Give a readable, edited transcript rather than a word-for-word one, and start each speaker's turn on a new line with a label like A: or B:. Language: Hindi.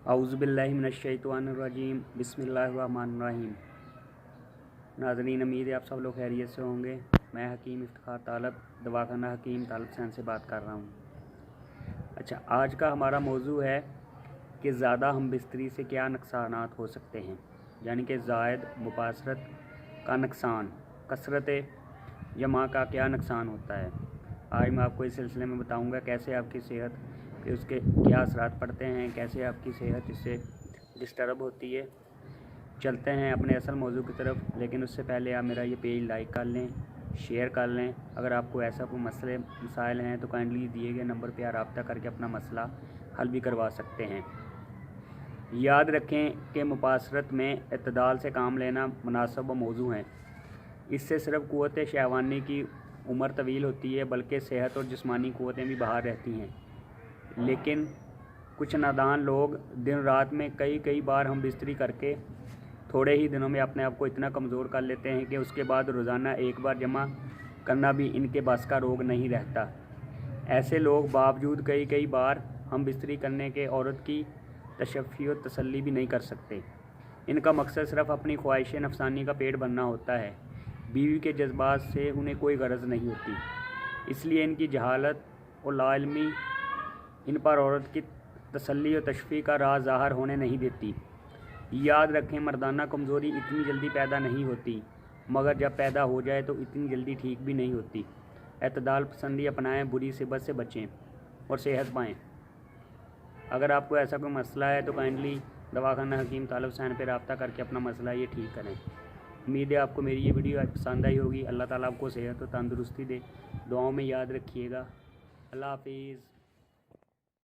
A: औज़ुबिल्लाहि मिनश्शैतानिर्रजीम बिस्मिल्लाहिर्रहमानिर्रहीम। नाज़रीन, उम्मीद है आप सब लोग खैरियत से होंगे। मैं हकीम इफ्तिखार तालब दवाखाना हकीम तालब हुसैन से बात कर रहा हूँ। अच्छा, आज का हमारा मौजू है कि ज़्यादा हम बिस्तरी से क्या नुकसानात हो सकते हैं, यानी कि ज़ायद मुबाशरत का नुकसान, कसरत जमा का क्या नुकसान होता है। आज मैं आपको इस सिलसिले में बताऊंगा कैसे आपकी सेहत के उसके क्या असरात पड़ते हैं, कैसे आपकी सेहत इससे डिस्टर्ब होती है। चलते हैं अपने असल मौजू की तरफ, लेकिन उससे पहले आप मेरा ये पेज लाइक कर लें, शेयर कर लें। अगर आपको ऐसा कोई मसाइल हैं तो काइंडली दिए गए नंबर पर रब्ता करके अपना मसला हल भी करवा सकते हैं। याद रखें कि मुबाशरत में इत्तदाल से काम लेना मुनासिब मौजू है। इससे सिर्फ क़ुव्वत शहवानी की उम्र तवील होती है, बल्कि सेहत और जिस्मानी क़ुव्वतें भी बहाल रहती हैं। लेकिन कुछ नादान लोग दिन रात में कई बार हम बिस्तरी करके थोड़े ही दिनों में अपने आप को इतना कमज़ोर कर लेते हैं कि उसके बाद रोज़ाना एक बार जमा करना भी इनके बस का रोग नहीं रहता। ऐसे लोग बावजूद कई बार हम बिस्तरी करने के औरत की तशफ़ी और तसल्ली भी नहीं कर सकते। इनका मकसद सिर्फ अपनी ख्वाहिश नफसानी का पेट भरना होता है। बीवी के जज्बात से उन्हें कोई गरज नहीं होती, इसलिए इनकी जहालत और लाइल्मी इन पर औरत की तसल्ली और तशफ़ी का राज ज़ाहिर होने नहीं देती। याद रखें, मर्दाना कमज़ोरी इतनी जल्दी पैदा नहीं होती, मगर जब पैदा हो जाए तो इतनी जल्दी ठीक भी नहीं होती। एतदाल पसंदी अपनाएं, बुरी सिबत से बचें और सेहत पाएँ। अगर आपको ऐसा कोई मसला है तो काइंडली दवाखाना हकीम तालब हुसैन पर रब्ता करके अपना मसला ये ठीक करें। उम्मीद है आपको मेरी ये वीडियो पसंद आई होगी। अल्लाह ताला आपको सेहत और तंदुरुस्ती दे। दुआओं में याद रखिएगा। अल्लाह हाफिज़।